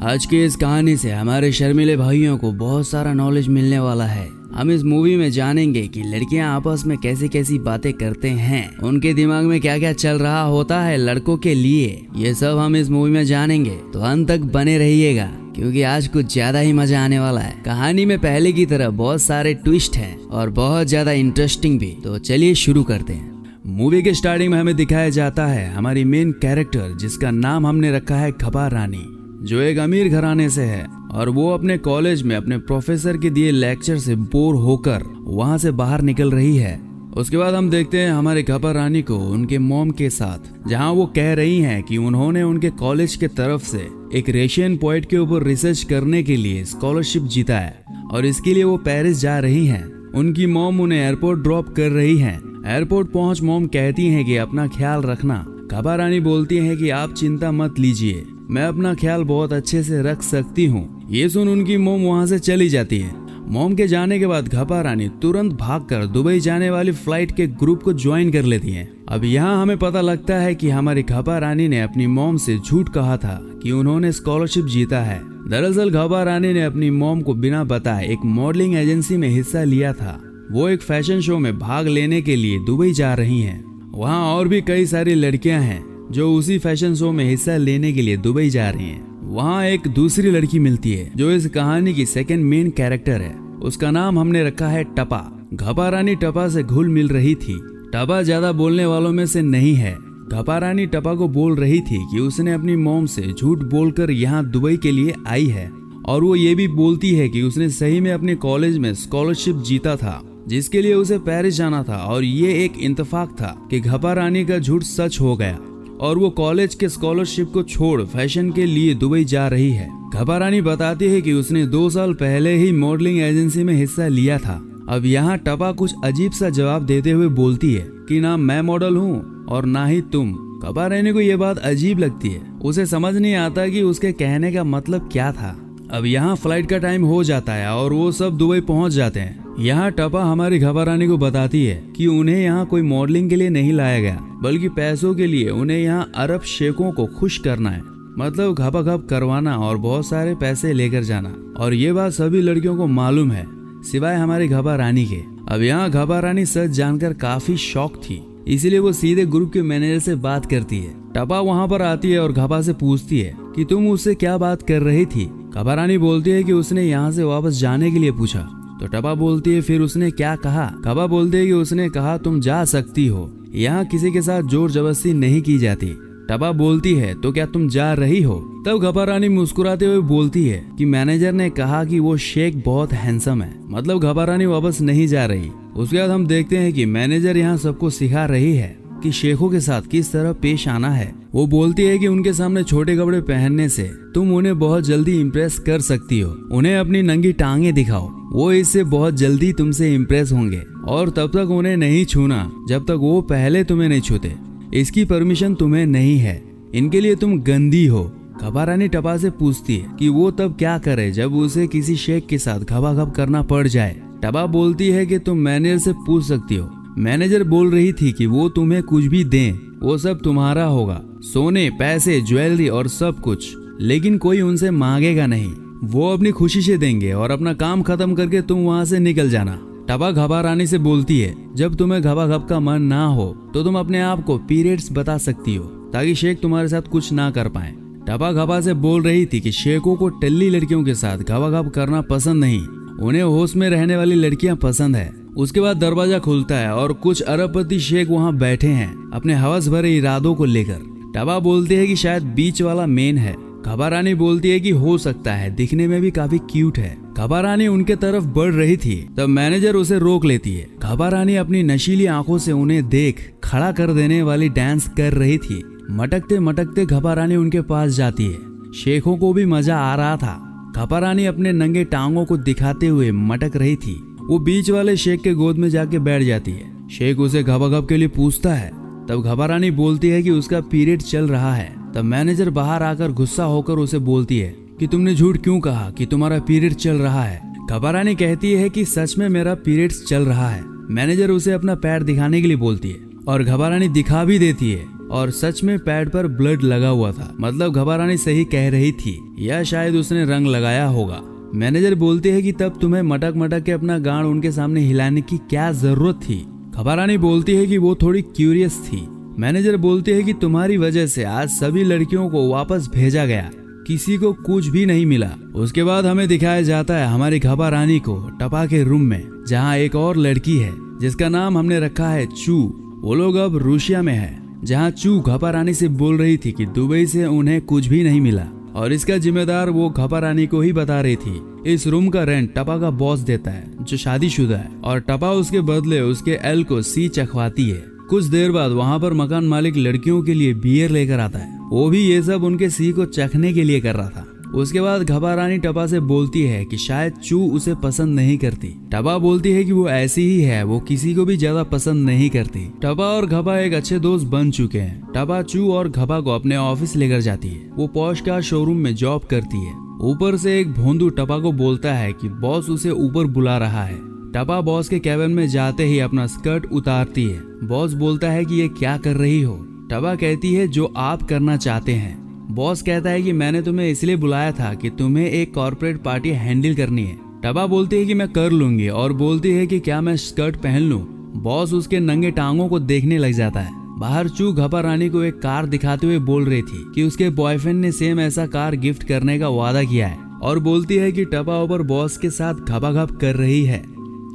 आज की इस कहानी से हमारे शर्मीले भाइयों को बहुत सारा नॉलेज मिलने वाला है। हम इस मूवी में जानेंगे कि लड़कियां आपस में कैसी कैसी बातें करते हैं, उनके दिमाग में क्या क्या चल रहा होता है लड़कों के लिए। ये सब हम इस मूवी में जानेंगे, तो अंत तक बने रहिएगा क्योंकि आज कुछ ज्यादा ही मजा आने वाला है। कहानी में पहले की तरह बहुत सारे ट्विस्ट हैं और बहुत ज्यादा इंटरेस्टिंग भी। तो चलिए शुरू करते हैं। मूवी के स्टार्टिंग में हमें दिखाया जाता है हमारी मेन कैरेक्टर, जिसका नाम हमने रखा है घबा रानी, जो एक अमीर घराने से है और वो अपने कॉलेज में अपने प्रोफेसर के दिए लेक्चर से बोर होकर वहां से बाहर निकल रही है। उसके बाद हम देखते हैं हमारे घबा रानी को उनके मॉम के साथ, जहां वो कह रही हैं कि उन्होंने उनके कॉलेज के तरफ से एक रशियन पोएट के ऊपर रिसर्च करने के लिए स्कॉलरशिप जीता है और इसके लिए वो पेरिस जा रही हैं। उनकी मॉम उन्हें एयरपोर्ट ड्रॉप कर रही हैं। एयरपोर्ट पहुंच मॉम कहती हैं कि अपना ख्याल रखना। घबा रानी बोलती है कि आप चिंता मत लीजिए, मैं अपना ख्याल बहुत अच्छे से रख सकती हूँ। ये सुन उनकी मोम वहाँ से चली जाती है। मोम के जाने के बाद घबा रानी तुरंत भागकर दुबई जाने वाली फ्लाइट के ग्रुप को ज्वाइन कर लेती हैं। अब यहाँ हमें पता लगता है कि हमारी घबा रानी ने अपनी मोम से झूठ कहा था कि उन्होंने स्कॉलरशिप जीता है। दरअसल घबा रानी ने अपनी मोम को बिना बताए एक मॉडलिंग एजेंसी में हिस्सा लिया था। वो एक फैशन शो में भाग लेने के लिए दुबई जा रही हैं। वहाँ और भी कई सारी लड़कियां हैं जो उसी फैशन शो में हिस्सा लेने के लिए दुबई जा रही हैं। वहाँ एक दूसरी लड़की मिलती है जो इस कहानी की सेकंड मेन कैरेक्टर है। उसका नाम हमने रखा है टपा। घबा रानी टपा से घुल मिल रही थी। टपा ज्यादा बोलने वालों में से नहीं है। घबा रानी टपा को बोल रही थी कि उसने अपनी मॉम से झूठ बोलकर यहाँ दुबई के लिए आई है और वो ये भी बोलती है कि उसने सही में अपने कॉलेज में स्कॉलरशिप जीता था जिसके लिए उसे पेरिस जाना था। और ये एक इत्तेफाक था कि घबा रानी का झूठ सच हो गया और वो कॉलेज के स्कॉलरशिप को छोड़ फैशन के लिए दुबई जा रही है। घबा रानी बताती है कि उसने 2 साल पहले ही मॉडलिंग एजेंसी में हिस्सा लिया था। अब यहाँ टपा कुछ अजीब सा जवाब देते हुए बोलती है कि ना मैं मॉडल हूँ और ना ही तुम। घबा रानी को ये बात अजीब लगती है। उसे समझ नहीं आता कि उसके कहने का मतलब क्या था। अब यहाँ फ्लाइट का टाइम हो जाता है और वो सब दुबई पहुँच जाते हैं। यहाँ टपा हमारी घबा रानी को बताती है कि उन्हें यहाँ कोई मॉडलिंग के लिए नहीं लाया गया, बल्कि पैसों के लिए उन्हें यहाँ अरब शेखों को खुश करना है। मतलब घबा घब करवाना और बहुत सारे पैसे लेकर जाना। और ये बात सभी लड़कियों को मालूम है सिवाय हमारी घबा रानी के। अब यहाँ घबा रानी सच जानकर काफी शॉक थी, इसीलिए वो सीधे ग्रुप के मैनेजर से बात करती है। टपा वहाँ पर आती है और घबा से पूछती है कि तुम उससे क्या बात कर रही थी। घबा रानी बोलती है कि उसने यहाँ से वापस जाने के लिए पूछा। तो टपा बोलती है फिर उसने क्या कहा। घबा बोलती है कि उसने कहा तुम जा सकती हो, यहाँ किसी के साथ जोर जबरदस्ती नहीं की जाती। टपा बोलती है तो क्या तुम जा रही हो। तब घबा रानी मुस्कुराते हुए बोलती है कि मैनेजर ने कहा कि वो शेख बहुत हैंडसम है। मतलब घबा रानी वापस नहीं जा रही। उसके बाद हम देखते हैं कि मैनेजर यहाँ सबको सिखा रही है कि शेखों के साथ किस तरह पेश आना है। वो बोलती है कि उनके सामने छोटे कपड़े पहनने से तुम उन्हें बहुत जल्दी इम्प्रेस कर सकती हो। उन्हें अपनी नंगी टांगे दिखाओ, वो इससे बहुत जल्दी तुमसे इम्प्रेस होंगे। और तब तक उन्हें नहीं छूना जब तक वो पहले तुम्हें नहीं छूते। इसकी परमिशन तुम्हें नहीं है, इनके लिए तुम गंदी हो। घबा रानी टपा से पूछती है कि वो तब क्या करे जब उसे किसी शेख के साथ घबाघब करना पड़ जाए। टपा बोलती है कि तुम मैनेजर से पूछ सकती हो। मैनेजर बोल रही थी कि वो तुम्हें कुछ भी दें, वो सब तुम्हारा होगा, सोने, पैसे, ज्वेलरी और सब कुछ, लेकिन कोई उनसे मांगेगा नहीं। वो अपनी खुशी से देंगे और अपना काम खत्म करके तुम वहाँ से निकल जाना। टपा घबा रानी से बोलती है जब तुम्हें घबाघब का मन ना हो तो तुम अपने आप को पीरियड्स बता सकती हो ताकि शेख तुम्हारे साथ कुछ ना कर पाए। टपा घबा से बोल रही थी कि शेखों को टल्ली लड़कियों के साथ घबाघब करना पसंद नहीं, उन्हें होश में रहने वाली लड़कियां पसंद है। उसके बाद दरवाजा खुलता है और कुछ अरबपति शेख वहाँ बैठे हैं अपने हवस भरे इरादों को लेकर। टपा बोलते हैं कि शायद बीच वाला मेन है। घबा रानी बोलती है कि हो सकता है, दिखने में भी काफी क्यूट है। घबा रानी उनके तरफ बढ़ रही थी तब मैनेजर उसे रोक लेती है। घबा रानी अपनी नशीली आंखों से उन्हें देख खड़ा कर देने वाली डांस कर रही थी। मटकते मटकते घबा रानी उनके पास जाती है। शेखों को भी मजा आ रहा था। घबा रानी अपने नंगे टांगों को दिखाते हुए मटक रही थी। वो बीच वाले शेख के गोद में जाके बैठ जाती है। शेख उसे घबाघब के लिए पूछता है। तब घबा रानी बोलती है कि उसका पीरियड चल रहा है। तब मैनेजर बाहर आकर गुस्सा होकर उसे बोलती है कि तुमने झूठ क्यों कहा कि तुम्हारा पीरियड चल रहा है। घबा रानी कहती है कि सच में मेरा पीरियड्स चल रहा है। मैनेजर उसे अपना पैर दिखाने के लिए बोलती है और घबा रानी दिखा भी देती है। और सच में पैड पर ब्लड लगा हुआ था। मतलब घबा रानी सही कह रही थी, या शायद उसने रंग लगाया होगा। मैनेजर बोलती है कि तब तुम्हें मटक मटक के अपना गांड उनके सामने हिलाने की क्या जरूरत थी। घबा रानी बोलती है कि वो थोड़ी क्यूरियस थी। मैनेजर बोलती है कि तुम्हारी वजह से आज सभी लड़कियों को वापस भेजा गया, किसी को कुछ भी नहीं मिला। उसके बाद हमें दिखाया जाता है हमारी घबा रानी को टपा के रूम में, जहाँ एक और लड़की है जिसका नाम हमने रखा है चू। वो लोग अब रूसिया में है, जहाँ चू घबा रानी से बोल रही थी कि दुबई से उन्हें कुछ भी नहीं मिला और इसका जिम्मेदार वो घबा रानी को ही बता रही थी। इस रूम का रेंट टपा का बॉस देता है जो शादीशुदा है, और टपा उसके बदले उसके एल को सी चखवाती है। कुछ देर बाद वहाँ पर मकान मालिक लड़कियों के लिए बियर लेकर आता है। वो भी ये सब उनके सी को चखने के लिए कर रहा था। उसके बाद घबा रानी टपा से बोलती है कि शायद चू उसे पसंद नहीं करती। टपा बोलती है कि वो ऐसी ही है, वो किसी को भी ज्यादा पसंद नहीं करती। टपा और घबा एक अच्छे दोस्त बन चुके हैं। टपा चू और घबा को अपने ऑफिस लेकर जाती है। वो पॉश कार शोरूम में जॉब करती है। ऊपर से एक भोंदू टपा को बोलता है कि बॉस उसे ऊपर बुला रहा है। टपा बॉस के कैबिन में जाते ही अपना स्कर्ट उतारती है। बॉस बोलता है कि ये क्या कर रही हो। टपा कहती है जो आप करना चाहते हैं। बॉस कहता है कि मैंने तुम्हें इसलिए बुलाया था कि तुम्हें एक कॉर्पोरेट पार्टी हैंडल करनी है। टपा बोलती है कि मैं कर लूंगी और बोलती है कि क्या मैं स्कर्ट पहन लूं। बॉस उसके नंगे टांगों को देखने लग जाता है। बाहर चू घबा रानी को एक कार दिखाते हुए बोल रही थी कि उसके बॉयफ्रेंड ने सेम ऐसा कार गिफ्ट करने का वादा किया है, और बोलती है कि टपा ऊपर बॉस के साथ घबाघब कर रही है,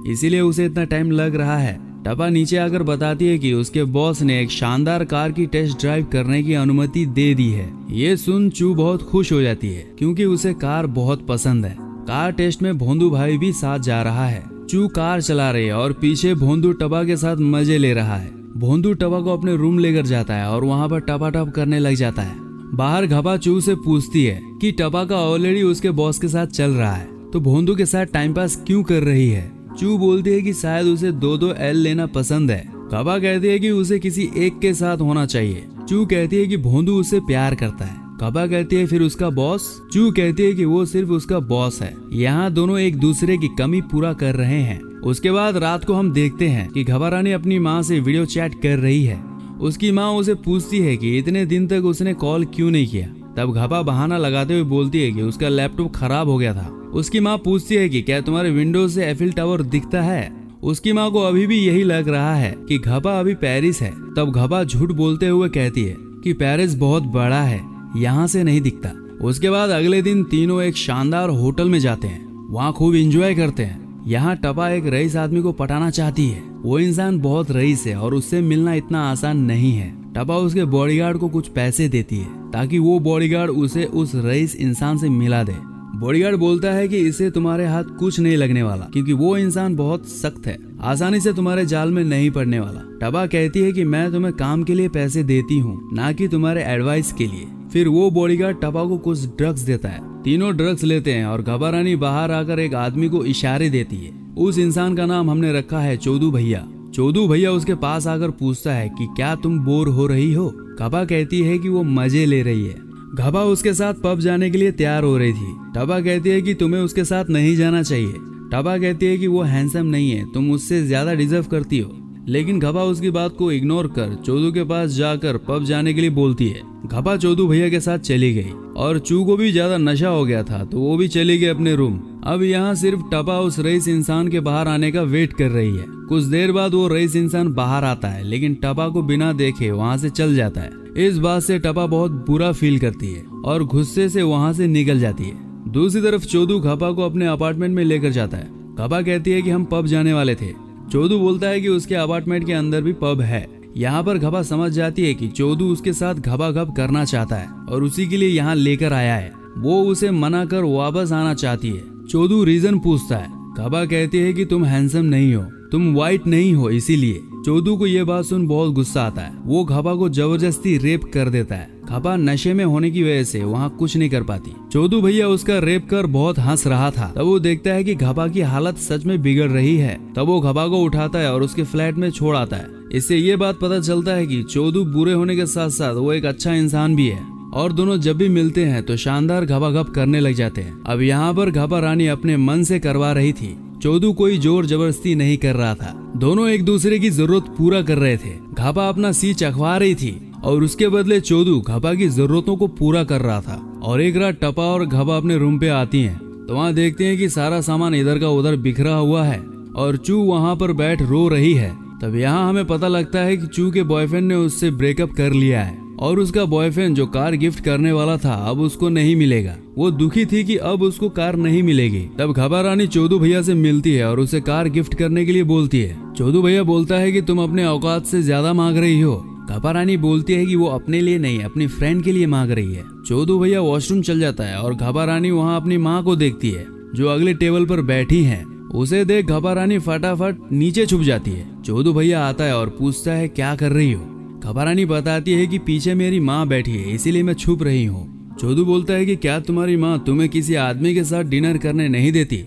इसीलिए उसे इतना टाइम लग रहा है। टपा नीचे आकर बताती है कि उसके बॉस ने एक शानदार कार की टेस्ट ड्राइव करने की अनुमति दे दी है। ये सुन चू बहुत खुश हो जाती है क्योंकि उसे कार बहुत पसंद है। कार टेस्ट में भोंदू भाई भी साथ जा रहा है। चू कार चला रही है और पीछे भोंदू टपा के साथ मजे ले रहा है। भोंदू टपा को अपने रूम लेकर जाता है और वहाँ पर टपा टप करने लग जाता है। बाहर घबा चू से पूछती है कि टपा का ऑलरेडी उसके बॉस के साथ चल रहा है, तो भोंदू के साथ टाइम पास क्यों कर रही है। चू बोलती है कि शायद उसे दो एल लेना पसंद है। घबा कहती है कि उसे किसी एक के साथ होना चाहिए। चू कहती है कि भोंदू उसे प्यार करता है। घबा कहती है फिर उसका बॉस। चू कहती है कि वो सिर्फ उसका बॉस है। यहाँ दोनों एक दूसरे की कमी पूरा कर रहे हैं। उसके बाद रात को हम देखते हैं कि घबा रानी अपनी माँ से वीडियो चैट कर रही है। उसकी माँ उसे पूछती है कि इतने दिन तक उसने कॉल क्यों नहीं किया। तब घबा बहाना लगाते हुए बोलती है कि उसका लैपटॉप खराब हो गया था। उसकी माँ पूछती है कि क्या तुम्हारे विंडो से एफिल टावर दिखता है। उसकी माँ को अभी भी यही लग रहा है कि घबा अभी पेरिस है। तब घबा झूठ बोलते हुए कहती है कि पेरिस बहुत बड़ा है, यहाँ से नहीं दिखता। उसके बाद अगले दिन तीनों एक शानदार होटल में जाते हैं, वहाँ खूब एंजॉय करते हैं। यहाँ टपा एक रईस आदमी को पटाना चाहती है। वो इंसान बहुत रईस है और उससे मिलना इतना आसान नहीं है। टपा उसके बॉडीगार्ड को कुछ पैसे देती है ताकि वो बॉडीगार्ड उसे उस रईस इंसान से मिला दे। बॉडीगार्ड बोलता है कि इसे तुम्हारे हाथ कुछ नहीं लगने वाला क्योंकि वो इंसान बहुत सख्त है, आसानी से तुम्हारे जाल में नहीं पड़ने वाला। टपा कहती है कि मैं तुम्हें काम के लिए पैसे देती हूँ, ना कि तुम्हारे एडवाइस के लिए। फिर वो बॉडीगार्ड टपा को कुछ ड्रग्स देता है। तीनों ड्रग्स लेते हैं और घबा रानी बाहर आकर एक आदमी को इशारे देती है। उस इंसान का नाम हमने रखा है चौधू भैया। चौधू भैया उसके पास आकर पूछता है कि क्या तुम बोर हो रही हो। घबा कहती है कि वो मजे ले रही है। घबा उसके साथ पब जाने के लिए तैयार हो रही थी। टपा कहती है कि तुम्हें उसके साथ नहीं जाना चाहिए। टपा कहती है कि वो हैंडसम नहीं है, तुम उससे ज्यादा डिजर्व करती हो। लेकिन घबा उसकी बात को इग्नोर कर चौधू के पास जाकर पब जाने के लिए बोलती है। घबा चौधू भैया के साथ चली गई और चू को भी ज्यादा नशा हो गया था तो वो भी चली गई अपने रूम। अब यहाँ सिर्फ टपा उस रईस इंसान के बाहर आने का वेट कर रही है। कुछ देर बाद वो रईस इंसान बाहर आता है, लेकिन टपा को बिना देखे वहाँ से चल जाता है। इस बात से टपा बहुत बुरा फील करती है और गुस्से से वहाँ से निकल जाती है। दूसरी तरफ चौधू घबा को अपने अपार्टमेंट में लेकर जाता है। घबा कहती है कि हम पब जाने वाले थे। चौधू बोलता है कि उसके अपार्टमेंट के अंदर भी पब है। यहाँ पर घबा समझ जाती है कि चौधू उसके साथ घबाघब करना चाहता है और उसी के लिए यहाँ लेकर आया है। वो उसे मना कर वापस आना चाहती है। चौधू रीजन पूछता है। घबा कहती है कि तुम हैंडसम नहीं हो, तुम वाइट नहीं हो, इसीलिए। चौधू को ये बात सुन बहुत गुस्सा आता है। वो घबा को जबरदस्ती रेप कर देता है। घबा नशे में होने की वजह से वहाँ कुछ नहीं कर पाती। चौधू भैया उसका रेप कर बहुत हंस रहा था। तब वो देखता है कि घबा की हालत सच में बिगड़ रही है। तब वो घबा को उठाता है और उसके फ्लैट में छोड़ आता है। इससे ये बात पता चलता है कि चौधू बुरे होने के साथ साथ वो एक अच्छा इंसान भी है और दोनों जब भी मिलते हैं तो शानदार घबाघब करने लग जाते हैं। अब यहाँ पर घबा रानी अपने मन से करवा रही थी। चौधू कोई जोर जबरदस्ती नहीं कर रहा था। दोनों एक दूसरे की जरूरत पूरा कर रहे थे। घबा अपना सी चखवा रही थी और उसके बदले चोदू घबा की जरूरतों को पूरा कर रहा था। और एक रात टपा और घबा अपने रूम पे आती हैं तो वहाँ देखते हैं कि सारा सामान इधर का उधर बिखरा हुआ है और चू वहाँ पर बैठ रो रही है। तब यहाँ हमें पता लगता है कि चू के बॉयफ्रेंड ने उससे ब्रेकअप कर लिया है और उसका बॉयफ्रेंड जो कार गिफ्ट करने वाला था अब उसको नहीं मिलेगा। वो दुखी थी कि अब उसको कार नहीं मिलेगी। तब घबा रानी चोदू भैया से मिलती है और उसे कार गिफ्ट करने के लिए बोलती है। चोदू भैया बोलता है कि तुम अपने औकात से ज्यादा मांग रही हो। घबा रानी बोलती है कि वो अपने लिए नहीं अपनी फ्रेंड के लिए मांग रही है। चोदू भैया वॉशरूम चल जाता है और घबा रानी वहाँ अपनी माँ को देखती है जो अगले टेबल पर बैठी है। उसे देख घबा रानी फटाफट नीचे छुप जाती है। चोदू भैया आता है और पूछता है क्या कर रही हो। घबा रानी बताती है कि पीछे मेरी माँ बैठी है इसीलिए मैं छुप रही हूँ। चोदू बोलता है कि क्या तुम्हारी माँ तुम्हें किसी आदमी के साथ डिनर करने नहीं देती।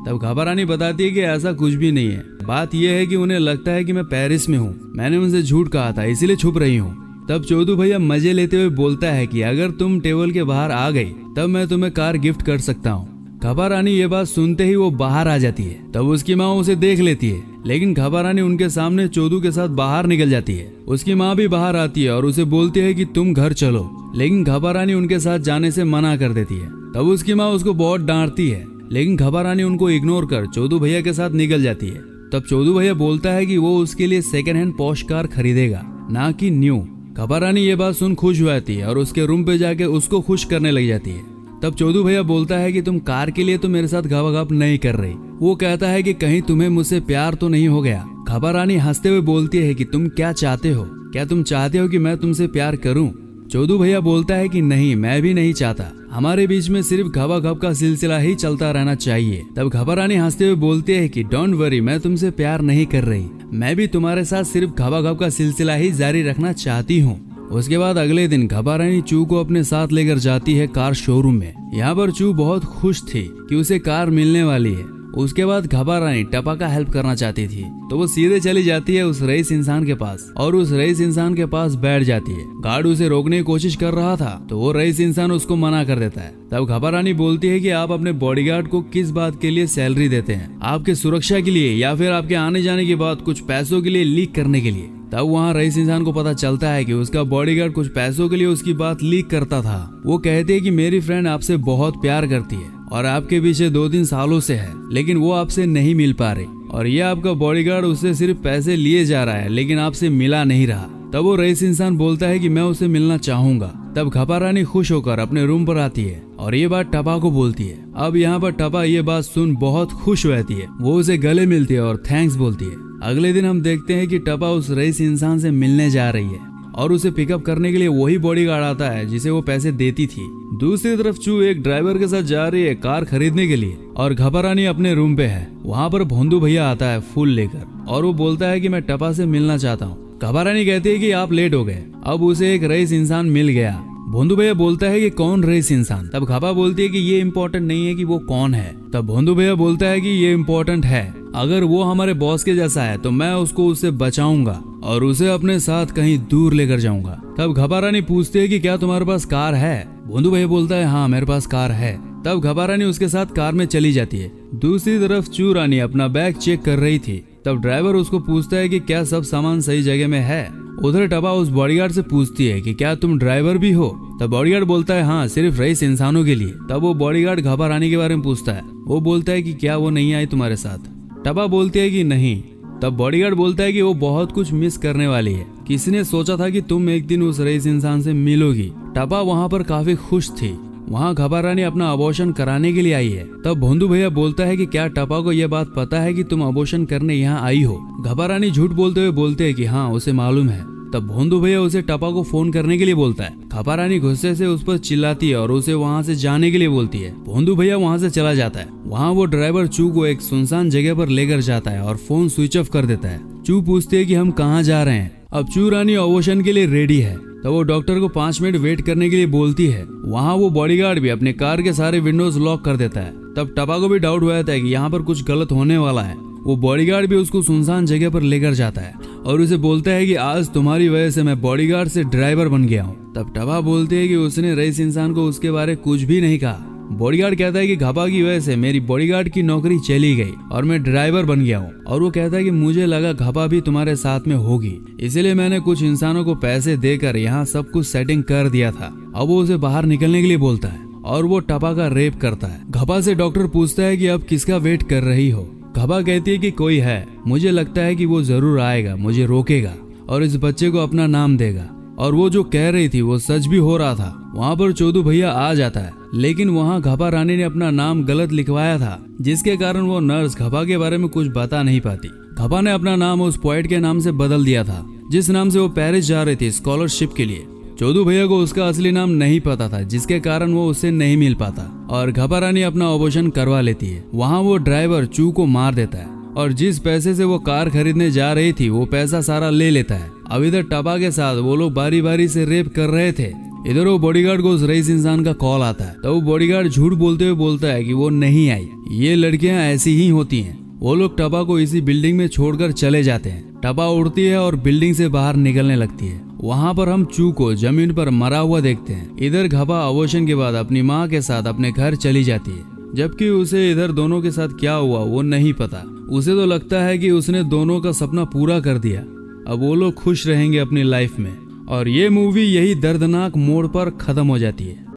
तब घबा रानी बताती है कि ऐसा कुछ भी नहीं है, बात यह है कि उन्हें लगता है कि मैं पेरिस में हूँ, मैंने उनसे झूठ कहा था इसीलिए छुप रही हूँ। तब चोदू भैया मजे लेते हुए बोलता है कि अगर तुम टेबल के बाहर आ गई तब मैं तुम्हें कार गिफ्ट कर सकता हूँ। घबा रानी ये बात सुनते ही वो बाहर आ जाती है। तब उसकी माँ उसे देख लेती है लेकिन घबा रानी उनके सामने चोदू के साथ बाहर निकल जाती है। उसकी माँ भी बाहर आती है और उसे बोलती है कि तुम घर चलो, लेकिन घबा रानी उनके साथ जाने से मना कर देती है। तब उसकी माँ उसको बहुत डांटती है लेकिन घबा रानी उनको इग्नोर कर चोदू भैया के साथ निकल जाती है। तब चोदू भैया बोलता है कि वो उसके लिए सेकंड हैंड पॉश कार खरीदेगा ना कि न्यू। घबा रानी ये बात सुन खुश हो जाती है और उसके रूम पे जाके उसको खुश करने लग जाती है। तब चोदू भैया बोलता है कि तुम कार के लिए तो मेरे साथ गप नहीं कर रही। वो कहता है कि कहीं तुम्हें मुझसे प्यार तो नहीं हो गया। घबा रानी हंसते हुए बोलती है कि तुम क्या चाहते हो, क्या तुम चाहते हो कि मैं तुमसे प्यार करूं? चोदू भैया बोलता है कि नहीं, मैं भी नहीं चाहता, हमारे बीच में सिर्फ घप का सिलसिला ही चलता रहना चाहिए। तब घबा रानी हंसते हुए बोलती है कि डोंट वरी, मैं तुमसे प्यार नहीं कर रही, मैं भी तुम्हारे साथ सिर्फ घप का सिलसिला ही जारी रखना चाहती हूँ। उसके बाद अगले दिन घबा रानी चू को अपने साथ लेकर जाती है कार शोरूम में। यहाँ पर चू बहुत खुश थी कि उसे कार मिलने वाली है। उसके बाद घबा रानी टपा का हेल्प करना चाहती थी तो वो सीधे चली जाती है उस रईस इंसान के पास और उस रईस इंसान के पास बैठ जाती है। गार्ड उसे रोकने की कोशिश कर रहा था तो वो रईस इंसान उसको मना कर देता है। तब घबा रानी बोलती है कि आप अपने बॉडीगार्ड को किस बात के लिए सैलरी देते हैं, आपके सुरक्षा के लिए या फिर आपके आने जाने के बाद कुछ पैसों के लिए लीक करने के लिए। तब वहाँ रईस इंसान को पता चलता है कि उसका बॉडीगार्ड कुछ पैसों के लिए उसकी बात लीक करता था। वो कहते हैं कि मेरी फ्रेंड आपसे बहुत प्यार करती है और आपके पीछे 2-3 सालों से है, लेकिन वो आपसे नहीं मिल पा रही और ये आपका बॉडीगार्ड उससे सिर्फ पैसे लिए जा रहा है लेकिन आपसे मिला नहीं रहा। तब वो रईस इंसान बोलता है कि मैं उसे मिलना चाहूंगा। तब घबा रानी खुश होकर अपने रूम पर आती है और ये बात टपा को बोलती है। अब यहाँ पर टपा ये बात सुन बहुत खुश हो जाती है, वो उसे गले मिलती है और थैंक्स बोलती है। अगले दिन हम देखते हैं कि टपा उस रईस इंसान से मिलने जा रही है और उसे पिकअप करने के लिए वही बॉडीगार्ड आता है जिसे वो पैसे देती थी। दूसरी तरफ चू एक ड्राइवर के साथ जा रही है कार खरीदने के लिए और घबा रानी अपने रूम पे है। वहाँ पर भोंदू भैया आता है फूल लेकर और वो बोलता है कि मैं टपा से मिलना चाहता हूँ। घबा रानी कहती है कि आप लेट हो गए। अब उसे एक रईस इंसान मिल गया। भोंदू भैया बोलता है कि कौन रईस इंसान। तब घबा बोलती है कि ये इम्पोर्टेंट नहीं है कि वो कौन है। तब भोंदू भैया बोलता है कि ये इम्पोर्टेंट है, अगर वो हमारे बॉस के जैसा है तो मैं उसको उससे बचाऊंगा और उसे अपने साथ कहीं दूर लेकर जाऊंगा। तब घबा रानी पूछती है कि क्या तुम्हारे पास कार है? भोंदू भैया बोलता है हाँ मेरे पास कार है। तब घबा रानी उसके साथ कार में चली जाती है। दूसरी तरफ चू रानी अपना बैग चेक कर रही थी। तब ड्राइवर उसको पूछता है कि क्या सब सामान सही जगह में है। उधर टपा उस बॉडीगार्ड से पूछती है कि क्या तुम ड्राइवर भी हो? तब बॉडीगार्ड बोलता है हाँ, सिर्फ रईस इंसानों के लिए। तब वो बॉडीगार्ड घबा रानी के बारे में पूछता है। वो बोलता है कि क्या वो नहीं आई तुम्हारे साथ? टपा बोलती है कि नहीं। तब बॉडीगार्ड बोलता है कि वो बहुत कुछ मिस करने वाली है, किसी ने सोचा था कि तुम एक दिन उस रईस इंसान से मिलोगी। टपा वहाँ पर काफी खुश थी। वहाँ घबा रानी अपना अबॉर्शन कराने के लिए आई है। तब भोंदू भैया बोलता है कि क्या टपा को यह बात पता है कि तुम अबॉर्शन करने यहाँ आई हो? घबा रानी झूठ बोलते हुए बोलते है कि हाँ उसे मालूम है। तब भोंदू भैया उसे टपा को फोन करने के लिए बोलता है। घबा रानी गुस्से से उस पर चिल्लाती है और उसे वहाँ से जाने के लिए बोलती है। भोंदू भैया वहाँ से चला जाता है। वहाँ वो ड्राइवर चू को एक सुनसान जगह पर लेकर जाता है और फोन स्विच ऑफ कर देता है। चू पूछती है कि हम कहाँ जा रहे हैं। अब चू रानी अबॉर्शन के लिए रेडी है। तब वो डॉक्टर को 5 मिनट वेट करने के लिए बोलती है। वहाँ वो बॉडीगार्ड भी अपने कार के सारे विंडोज लॉक कर देता है। तब टपा को भी डाउट हो जाता है कि यहाँ पर कुछ गलत होने वाला है। वो बॉडीगार्ड भी उसको सुनसान जगह पर लेकर जाता है और उसे बोलता है कि आज तुम्हारी वजह से मैं बॉडीगार्ड से ड्राइवर बन गया हूँ। तब टपा बोलती है कि उसने रईस इंसान को उसके बारे कुछ भी नहीं कहा। बॉडीगार्ड कहता है कि घपा की वजह से मेरी बॉडीगार्ड की नौकरी चली गई और मैं ड्राइवर बन गया हूँ। और वो कहता है कि मुझे लगा घपा भी तुम्हारे साथ में होगी, इसलिए मैंने कुछ इंसानों को पैसे देकर यहाँ सब कुछ सेटिंग कर दिया था। अब वो उसे बाहर निकलने के लिए बोलता है और वो टपा का रेप करता है। घपा से डॉक्टर पूछता है कि अब किसका वेट कर रही हो। घपा कहती है कि कोई है, मुझे लगता है कि वो जरूर आएगा, मुझे रोकेगा और इस बच्चे को अपना नाम देगा। और वो जो कह रही थी वो सच भी हो रहा था। वहाँ पर चोदू भैया आ जाता है, लेकिन वहाँ घपा रानी ने अपना नाम गलत लिखवाया था, जिसके कारण वो नर्स घपा के बारे में कुछ बता नहीं पाती। घपा ने अपना नाम उस पोएट के नाम से बदल दिया था जिस नाम से वो पेरिस जा रही थी स्कॉलरशिप के लिए। चोदू भैया को उसका असली नाम नहीं पता था, जिसके कारण वो उससे नहीं मिल पाता और घपा रानी अपना ऑपरेशन करवा लेती है। वहाँ वो ड्राइवर चू को मार देता है और जिस पैसे से वो कार खरीदने जा रही थी वो पैसा सारा ले लेता है। अब इधर टपा के साथ वो लोग बारी बारी से रेप कर रहे थे। इधर वो बॉडीगार्ड को उस रईस इंसान का कॉल आता है, तो वो बॉडीगार्ड झूठ बोलते हुए बोलता है कि वो नहीं आई, ये लड़कियां ऐसी ही होती हैं। वो लोग टपा को इसी बिल्डिंग में छोड़कर चले जाते हैं। टपा उड़ती है और बिल्डिंग से बाहर निकलने लगती है। वहाँ पर हम चू को जमीन पर मरा हुआ देखते हैं। इधर घपा अबॉर्शन के बाद अपनी माँ के साथ अपने घर चली जाती है, जबकि उसे इधर दोनों के साथ क्या हुआ वो नहीं पता। उसे तो लगता है कि उसने दोनों का सपना पूरा कर दिया, अब वो लोग खुश रहेंगे अपनी लाइफ में। और ये मूवी यही दर्दनाक मोड़ पर खत्म हो जाती है।